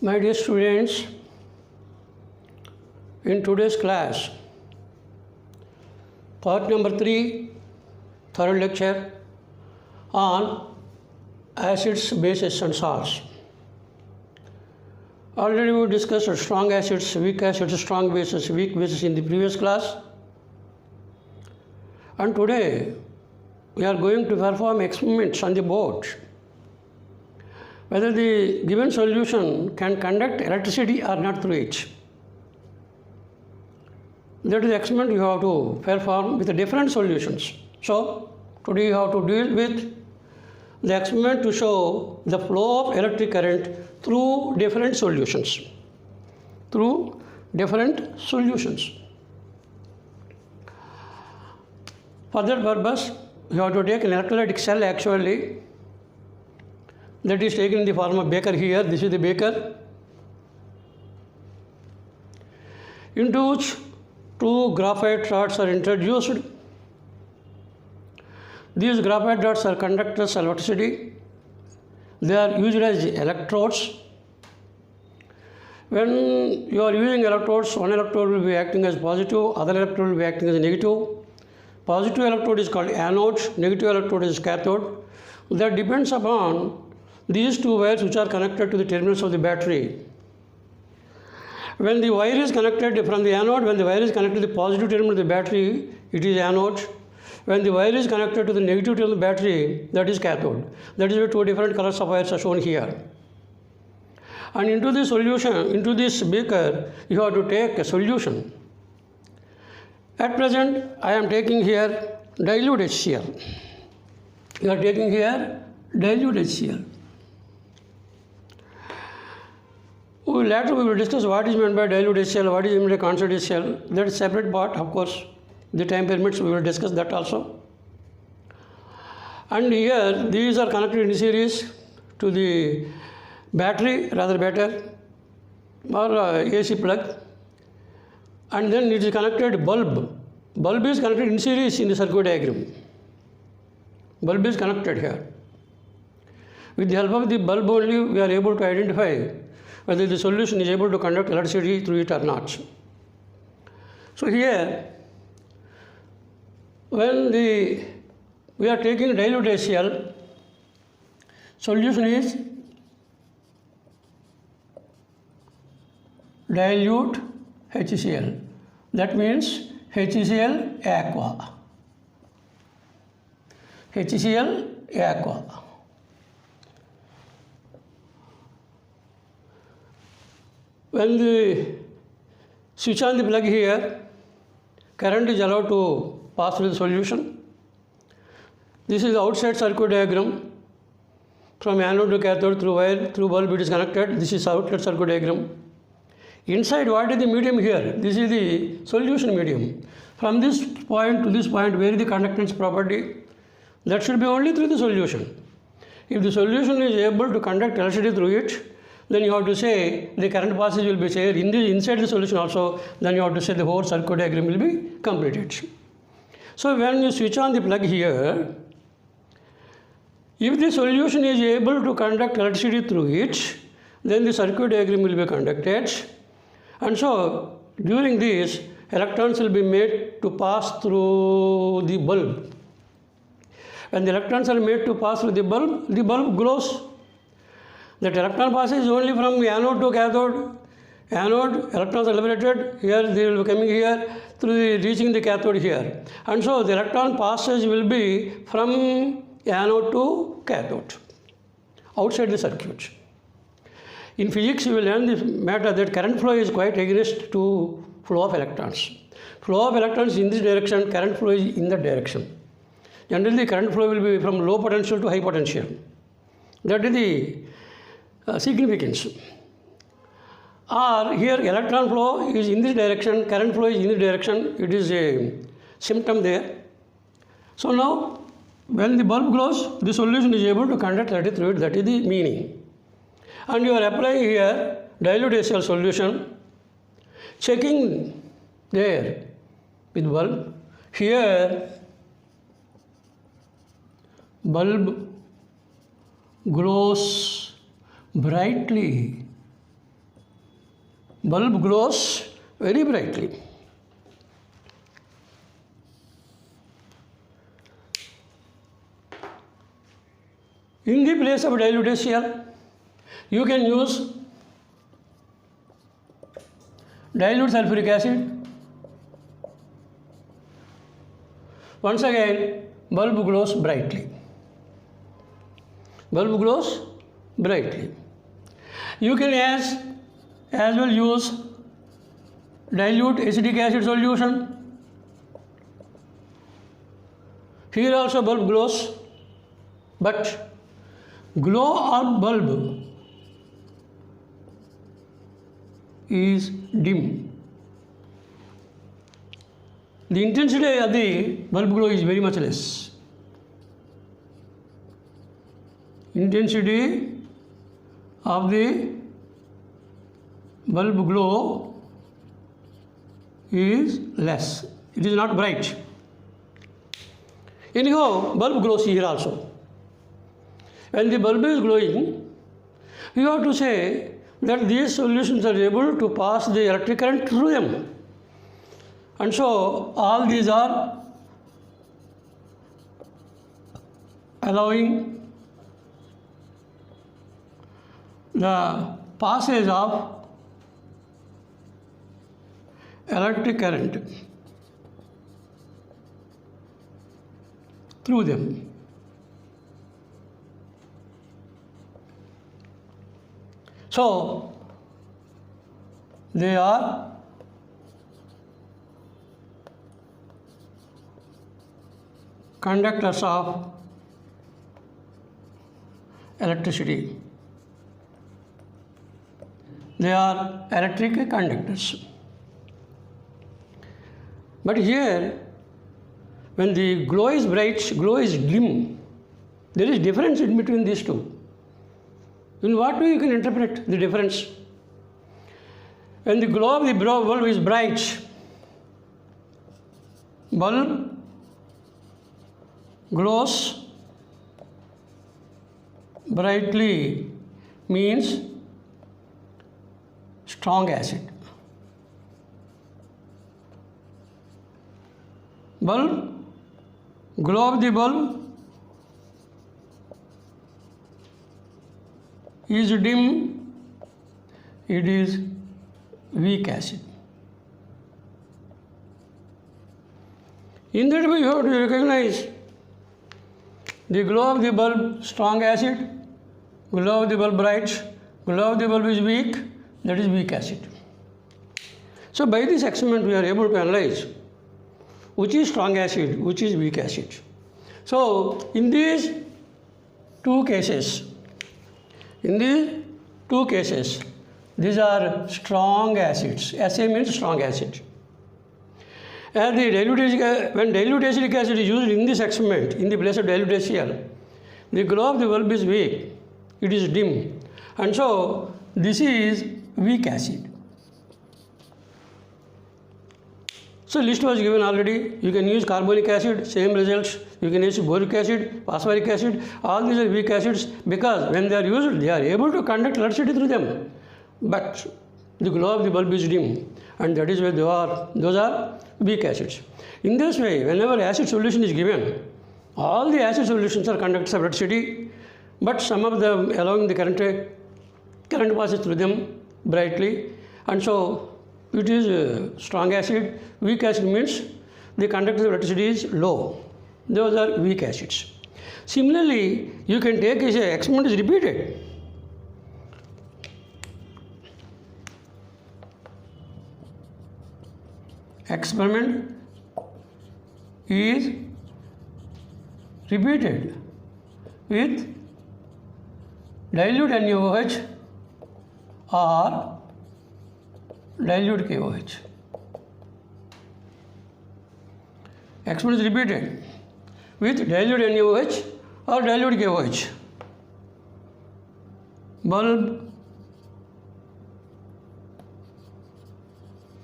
My dear students, in today's class, part number 3, third lecture on acids, bases and salts. Already we discussed strong acids, weak bases, weak bases in the previous class. And today we are going to perform experiments on the board whether the given solution can conduct electricity or not through it. That is the experiment you have to perform with the different solutions. So today you have to deal with the experiment to show the flow of electric current through different solutions. For that purpose, you have to take an electrolytic cell actually. That is taken in the form of beaker here. This is the beaker, into which two graphite rods are introduced. These graphite rods are conductors of electricity. They are used as electrodes. When you are using electrodes, one electrode will be acting as positive, other electrode will be acting as negative. Positive electrode is called anode, negative electrode is cathode. That depends upon these two wires which are connected to the terminals of the battery. When the wire is connected from the anode, when the wire is connected to the positive terminal of the battery, it is anode. When the wire is connected to the negative terminal of the battery, that is cathode. That is why two different colors of wires are shown here. And into this solution, into this beaker, you have to take a solution. At present, I am taking here dilute HCl. You are taking here dilute HCl. Later we will discuss what is meant by dilute HCl, what is meant by concentrated HCl. That is separate part, of course. The time permits, we will discuss that also. And here, these are connected in series to the battery, rather better, or AC plug. And then it is connected bulb. Bulb is connected in series in the circuit diagram. Bulb is connected here. With the help of the bulb only, we are able to identify whether the solution is able to conduct electricity through it or not. So here, when we are taking dilute HCl, solution is dilute HCl. That means HCl aqua. HCl aqua. When the switch on the plug here, current is allowed to pass through the solution. This is the outside circuit diagram. From anode to cathode through wire, through bulb it is connected. This is outlet circuit diagram. Inside, what is the medium here? This is the solution medium. From this point to this point, where is the conductance property? That should be only through the solution. If the solution is able to conduct electricity through it, then you have to say the current passage will be there inside the solution also. Then you have to say the whole circuit diagram will be completed. So when you switch on the plug here, if the solution is able to conduct electricity through it, then the circuit diagram will be conducted. And so during this, electrons will be made to pass through the bulb. When the electrons are made to pass through the bulb glows. That electron passes only from anode to cathode. Anode, electrons are liberated. Here they will be coming here through reaching the cathode here. And so the electron passage will be from anode to cathode, outside the circuit. In physics, you will learn this matter that current flow is quite against to flow of electrons. Flow of electrons in this direction, current flow is in that direction. Generally, current flow will be from low potential to high potential. That is the significance. Or here electron flow is in this direction, current flow is in this direction, it is a symptom there. So now when the bulb glows, the solution is able to conduct electricity through it, that is the meaning. And you are applying here dilute HCl solution, checking there with bulb. Here bulb glows brightly bulb glows very brightly. In the place of dilute HCl, you can use dilute sulfuric acid. Once again, bulb glows brightly. Bulb glows brightly. You can as well use dilute acetic acid solution. Here also bulb glows, but glow of bulb is dim. The intensity of the bulb glow is very much less. Intensity of the bulb glow is less. It is not bright. Anyhow, bulb glows here also. When the bulb is glowing, you have to say that these solutions are able to pass the electric current through them. And so all these are allowing the passage of electric current through them. So they are conductors of electricity. They are electric conductors. But here, when the glow is bright, glow is dim, there is difference in between these two. In what way you can interpret the difference? When the glow of the bulb is bright, bulb glows brightly means strong acid. Bulb, glow of the bulb is dim, it is weak acid. In that way, you have to recognize the glow of the bulb strong acid, glow of the bulb bright, glow of the bulb is weak, that is weak acid. So by this experiment we are able to analyze which is strong acid, which is weak acid. So in these two cases, these are strong acids. SA means strong acid. And when dilute acetic acid is used in this experiment, in the place of dilute HCl, the glow of the bulb is weak, it is dim. And so this is weak acid. So list was given already. You can use carbonic acid, same results. You can use boric acid, phosphoric acid. All these are weak acids because when they are used, they are able to conduct electricity through them. But the glow of the bulb is dim, and that is why those are weak acids. In this way, whenever acid solution is given, all the acid solutions are conductors of electricity, but some of them allowing the current passes through them brightly, and so it is strong acid. Weak acid means the conductance of electricity is low. Those are weak acids. Similarly, you can take as a experiment is repeated. Experiment is repeated with dilute NaOH or dilute KOH. Experiment is repeated with dilute NaOH or dilute KOH. Bulb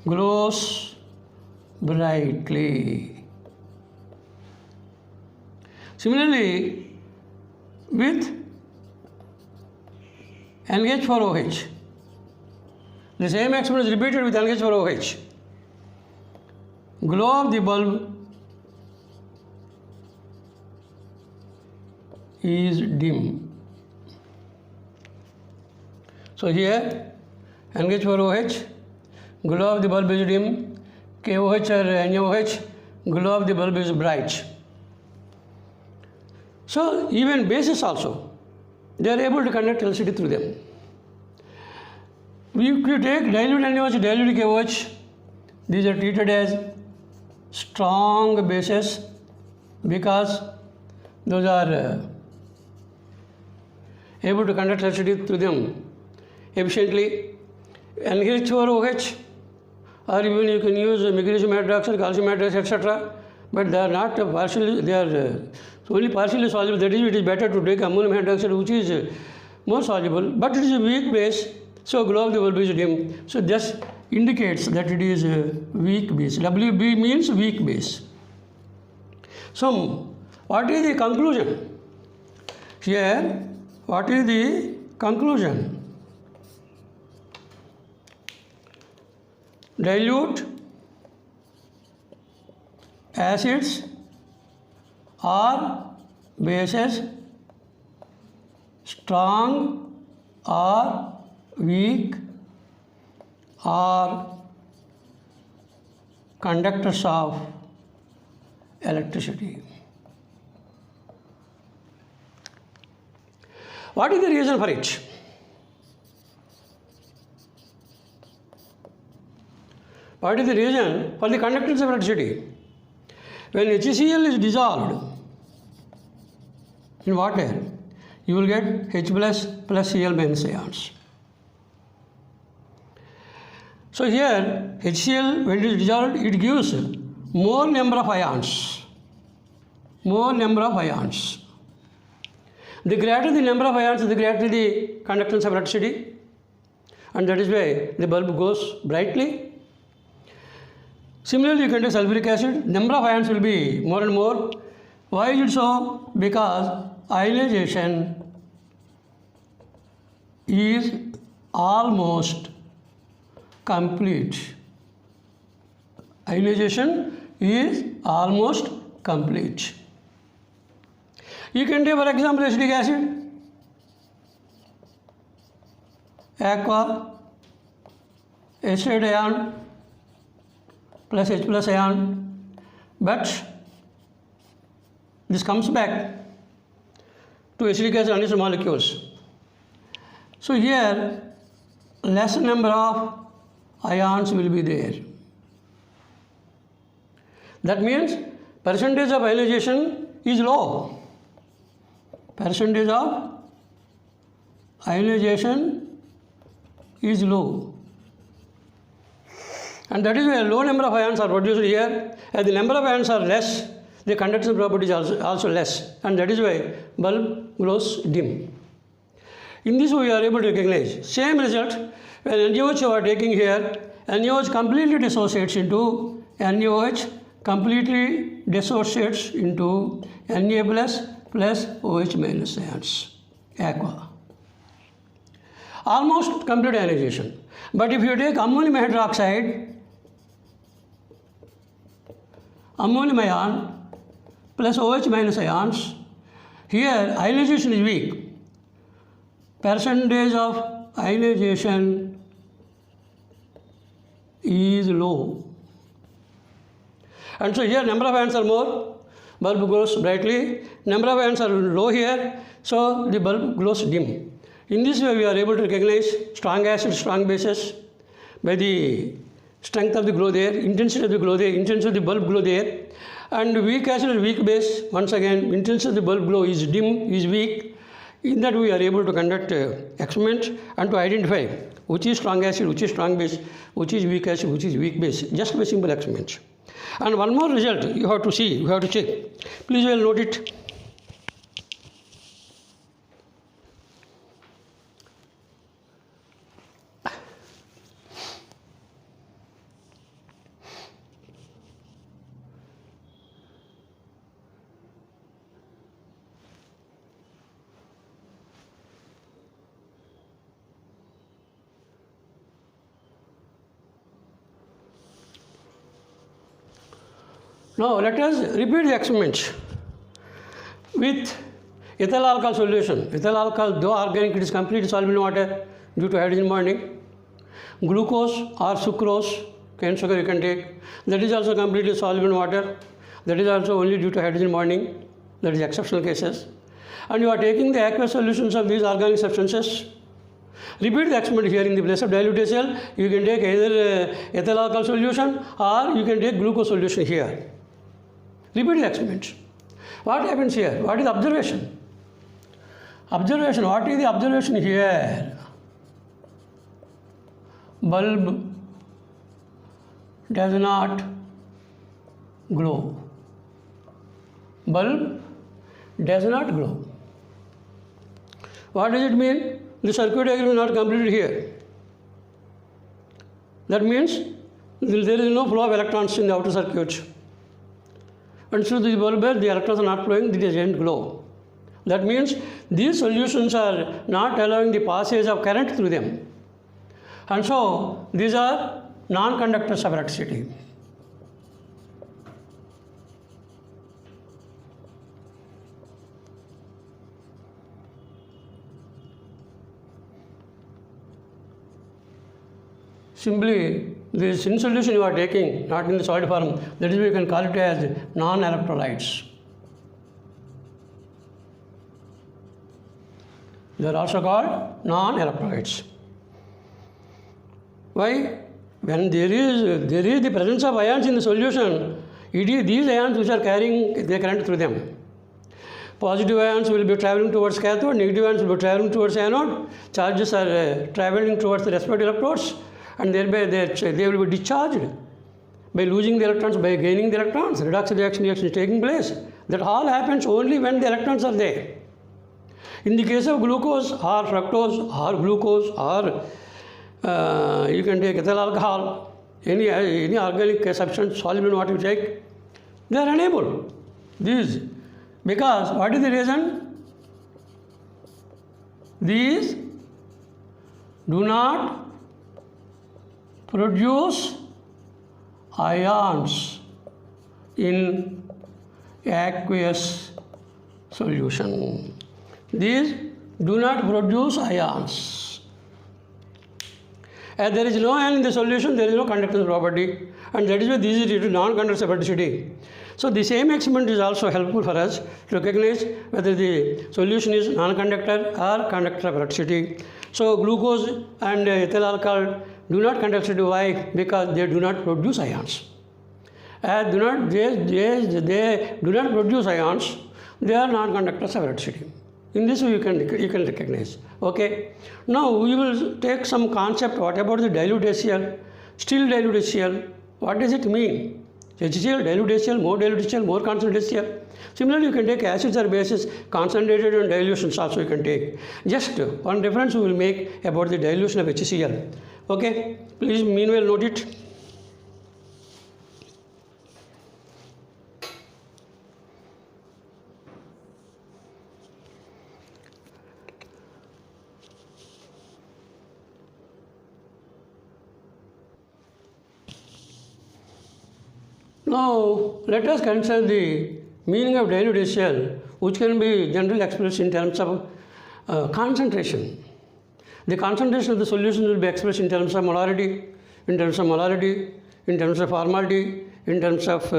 glows brightly. Similarly, with NH4OH, The same experiment is repeated with NH for OH. Glow of the bulb is dim. So here NH for OH, glow of the bulb is dim, KOH or NaOH, glow of the bulb is bright. So even bases also, they are able to conduct electricity through them. If you take dilute NaOH, dilute KOH, these are treated as strong bases because those are able to conduct electricity through them efficiently. NH or OH, or even you can use magnesium hydroxide, calcium hydroxide, etc. But they are not partially, they are only partially soluble. That is, it is better to take ammonium hydroxide, which is more soluble, but it is a weak base. So glow of the bulb is dim. So this indicates that it is a weak base. WB means weak base. So what is the conclusion? Here, what is the conclusion? Dilute acids or bases, strong or weak, are conductors of electricity. What is the reason for it? What is the reason for the conductance of electricity? When HCl is dissolved in water, you will get H plus Cl minus ions. So here HCl, when it is dissolved, it gives more number of ions. More number of ions. The greater the number of ions, the greater the conductance of electricity, and that is why the bulb goes brightly. Similarly, you can take sulfuric acid, number of ions will be more and more. Why is it so? Because ionization is almost complete. Ionization is almost complete. You can take, for example, acetic acid, aqua, acid ion plus H plus ion, but this comes back to acetic acid and its molecules. So here less number of ions will be there. That means percentage of ionization is low. Percentage of ionization is low. And that is why a low number of ions are produced here. As the number of ions are less, the conduction property is also less. And that is why bulb glows dim. In this way, we are able to recognize same result when NaOH you are taking here. NaOH completely dissociates into NaOH, completely dissociates into Na plus OH minus ions, aqua. Almost complete ionization. But if you take ammonium hydroxide, ammonium ion plus OH minus ions, here ionization is weak. Percentage of ionization is low. And so here number of ions are more, bulb glows brightly. Number of ions are low here, so the bulb glows dim. In this way, we are able to recognize strong acids, strong bases by the strength of the glow there, intensity of the glow there, intensity of the bulb glow there. And weak acid or weak base, once again, intensity of the bulb glow is dim, is weak. In that we are able to conduct experiments and to identify which is strong acid, which is strong base, which is weak acid, which is weak base, just by simple experiments. And one more result you have to see, you have to check. Please well note it. Now let us repeat the experiments with ethyl alcohol solution. Ethyl alcohol, though organic, it is completely soluble in water due to hydrogen bonding. Glucose or sucrose, cane sugar you can take, that is also completely soluble in water. That is also only due to hydrogen bonding. That is exceptional cases. And you are taking the aqueous solutions of these organic substances. Repeat the experiment here. In the place of dilute HCl, you can take either ethyl alcohol solution or you can take glucose solution here. Repeat the experiment. What happens here? What is the observation? Observation. What is the observation here? Bulb does not glow. Bulb does not glow. What does it mean? The circuit diagram is not completed here. That means there is no flow of electrons in the outer circuit. And so the bulb, the electrons are not flowing, it doesn't glow. That means these solutions are not allowing the passage of current through them. And so these are non-conductors of electricity. Simply, this in solution you are taking, not in the solid form, that is why you can call it as non-electrolytes. They are also called non-electrolytes. Why? When there is the presence of ions in the solution, it is these ions which are carrying the current through them. Positive ions will be traveling towards cathode, negative ions will be traveling towards anode, charges are traveling towards the respective electrodes, and thereby they will be discharged by losing the electrons, by gaining the electrons. Redox reaction is taking place. That all happens only when the electrons are there. In the case of glucose or fructose or glucose or you can take ethyl alcohol, any organic substance soluble in water you take, they are unable. These, because what is the reason? These do not produce ions in aqueous solution. These do not produce ions. As there is no ion in the solution, there is no conductance property, and that is why this is due to non-conductive electricity. So the same experiment is also helpful for us to recognize whether the solution is non-conductor or conductor of electricity. So glucose and ethyl alcohol do not conduct electricity. Why? Because they do not produce ions. As they do not produce ions, they are non-conductors of electricity. In this way you can recognize. Okay. Now we will take some concept. What about the dilute HCl? Still dilute HCl. What does it mean? HCl, dilute HCl, more dilute HCl, more concentrated HCl. Similarly, you can take acids or bases, concentrated and dilutions also you can take. Just one difference we will make about the dilution of HCl. Okay. Please meanwhile note it. Now, let us consider the meaning of dilute HCl, which can be generally expressed in terms of concentration. The concentration of the solution will be expressed in terms of molarity, in terms of formality, in terms of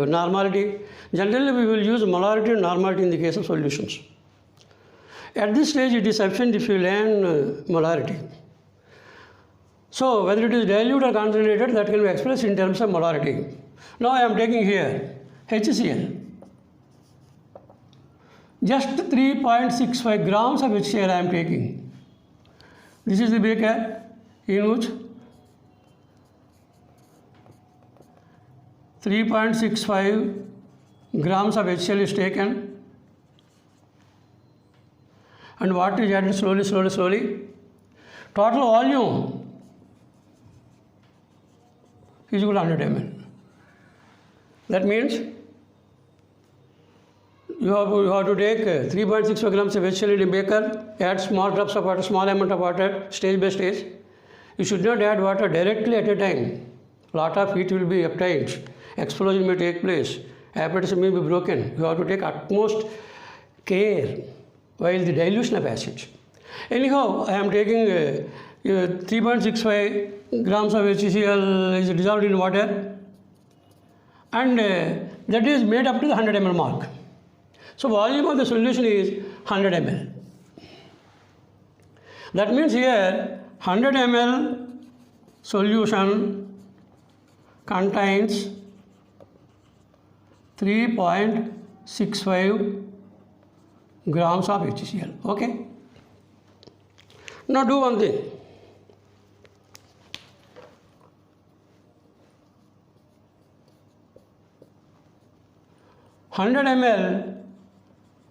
normality. Generally, we will use molarity and normality in the case of solutions. At this stage, it is sufficient if you learn molarity. So, whether it is dilute or concentrated, that can be expressed in terms of molarity. Now, I am taking here HCl. Just 3.65 grams of HCl I am taking. This is the beaker in which 3.65 grams of HCl is taken, and water is added slowly. Total volume is equal to 100 ml. That means you have to take 3.65 grams of HCl in a beaker, add small drops of water, small amount of water, stage by stage. You should not add water directly at a time. Lot of heat will be obtained. Explosion may take place. apparatus may be broken. You have to take utmost care while the dilution of acid. Anyhow, I am taking 3.65 grams of HCl is dissolved in water, and that is made up to the 100 ml mark. So volume of the solution is 100 ml. That means here 100 ml solution contains 3.65 grams of HCl. Okay. Now do one thing. Hundred ml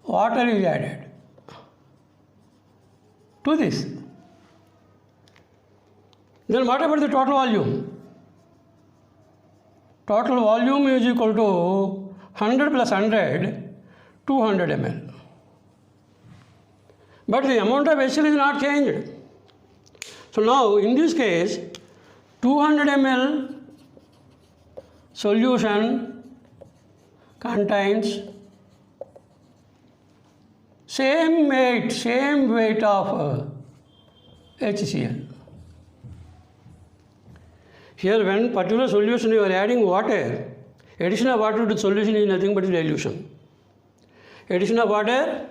water is added to this. Then what about the total volume? Total volume is equal to 100 plus 100, 200 ml. But the amount of HCl is not changed. So now in this case, 200 ml solution contains same weight of HCl. Here when particular solution you are adding water, addition of water to the solution is nothing but dilution. Addition of water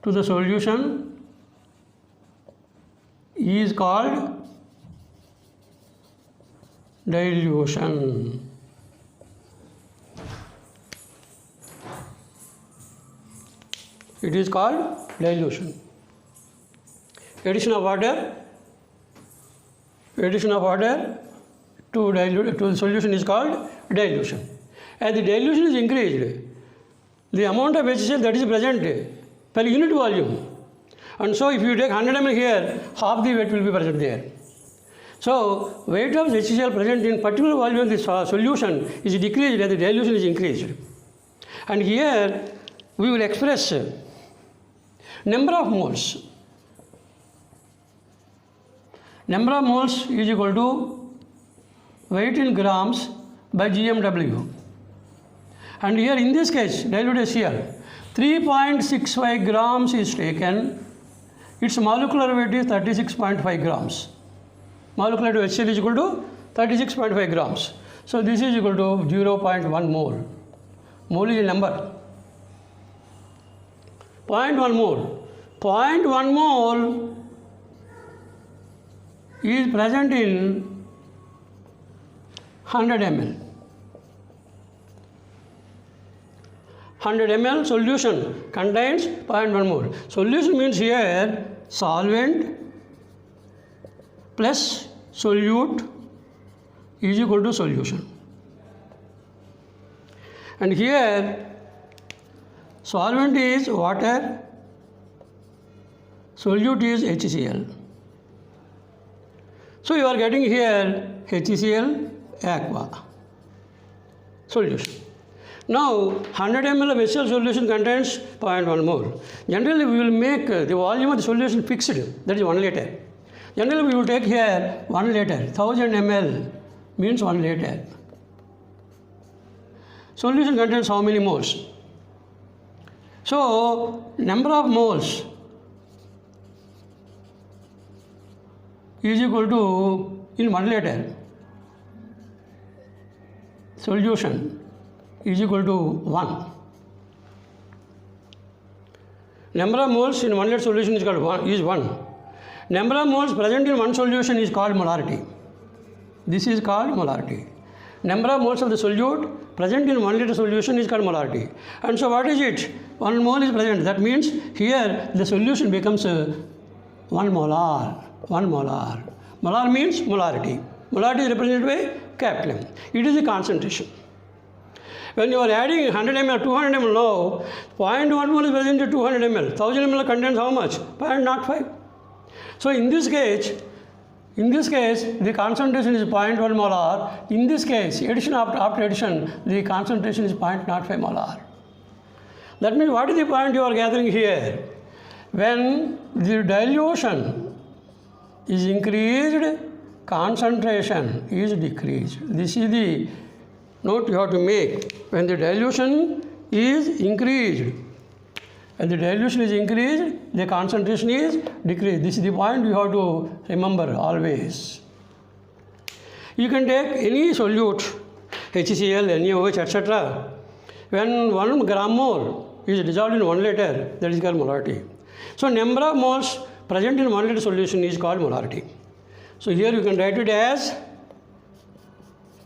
to the solution is called dilution. It is called dilution. Addition of water to the solution is called dilution. As the dilution is increased, the amount of HCl that is present per unit volume. And so if you take 100 ml here, half the weight will be present there. So weight of HCl present in particular volume of the solution is decreased as the dilution is increased. And here we will express number of moles. Number of moles is equal to weight in grams by GMW. And here in this case, diluted HCl, 3.65 grams is taken. Its molecular weight is 36.5 grams. Molecular weight of HCl is equal to 36.5 grams. So this is equal to 0.1 mole. Mole is a number. 0.1 mole. 0.1 mole is present in 100 ml. 100 ml solution contains 0.1 mole. Solution means here solvent plus solute is equal to solution. And here solvent is water, solute is HCl. So you are getting here HCl aqua solution. Now 100 ml of HCl solution contains 0.1 mole. Generally we will make the volume of the solution fixed, that is 1 liter. Generally we will take here 1 liter, 1000 ml means 1 liter. Solution contains how many moles? So number of moles is equal to, in 1 liter, solution is equal to 1. Number of moles in 1 liter solution is called 1. Number of moles present in one solution is called molarity. This is called molarity. Number of moles of the solute present in 1 liter solution is called molarity. And so what is it? 1 mole is present. That means here the solution becomes 1 molar. 1 molar. Molar means molarity. Molarity is represented by capital M. It is the concentration. When you are adding 100 ml, 200 ml now, 0.1 mole is present in 200 ml. 1000 ml contains how much? 0.05. So in this case, the concentration is 0.1 molar. In this case, after addition, the concentration is 0.05 molar. That means what is the point you are gathering here? When the dilution is increased, concentration is decreased. This is the note you have to make. When the dilution is increased, when the dilution is increased, the concentration is decreased. This is the point you have to remember always. You can take any solute, HCl, NaOH, etc. When 1 gram mole is dissolved in 1 liter, that is called molarity. So number of moles present in 1 liter solution is called molarity. So here you can write it as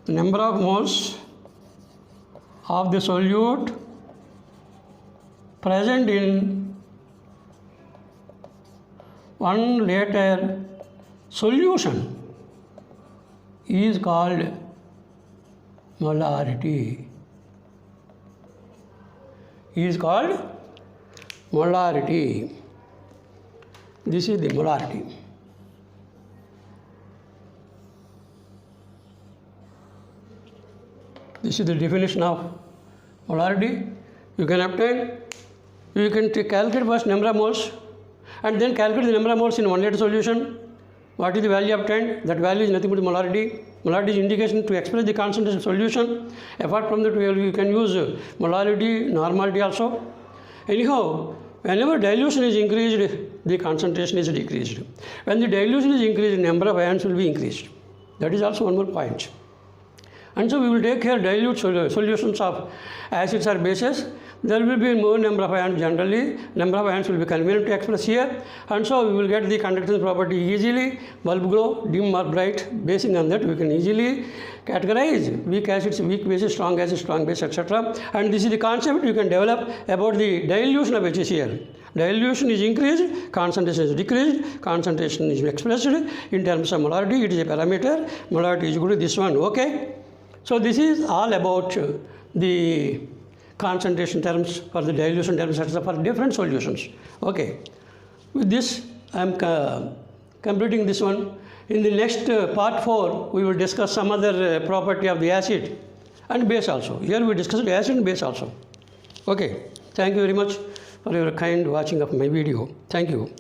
number of moles of the solute present in 1 liter solution is called molarity. Is called molarity. This is the molarity. This is the definition of molarity. You can obtain, you can calculate first number of moles and then calculate the number of moles in 1 liter solution. What is the value obtained? That value is nothing but molarity. Molarity is indication to express the concentration of solution. Apart from that, you can use molarity, normality also. Anyhow, whenever dilution is increased, the concentration is decreased. When the dilution is increased, number of ions will be increased. That is also one more point. And so we will take here dilute solutions of acids or bases. There will be more number of ions generally. Number of ions will be convenient to express here. And so we will get the conductance property easily. Bulb glow, dim or bright. Basing on that, we can easily categorize weak acids, weak bases, strong base, etc. And this is the concept you can develop about the dilution of HCl. Dilution is increased, concentration is decreased, concentration is expressed in terms of molarity. It is a parameter. Molarity is equal to this one. Okay. So this is all about the concentration terms for the dilution terms, etc. for different solutions. Okay. With this, I am completing this one. In the next part 4, we will discuss some other property of the acid and base also. Here we discussed acid and base also. Okay. Thank you very much for your kind watching of my video. Thank you.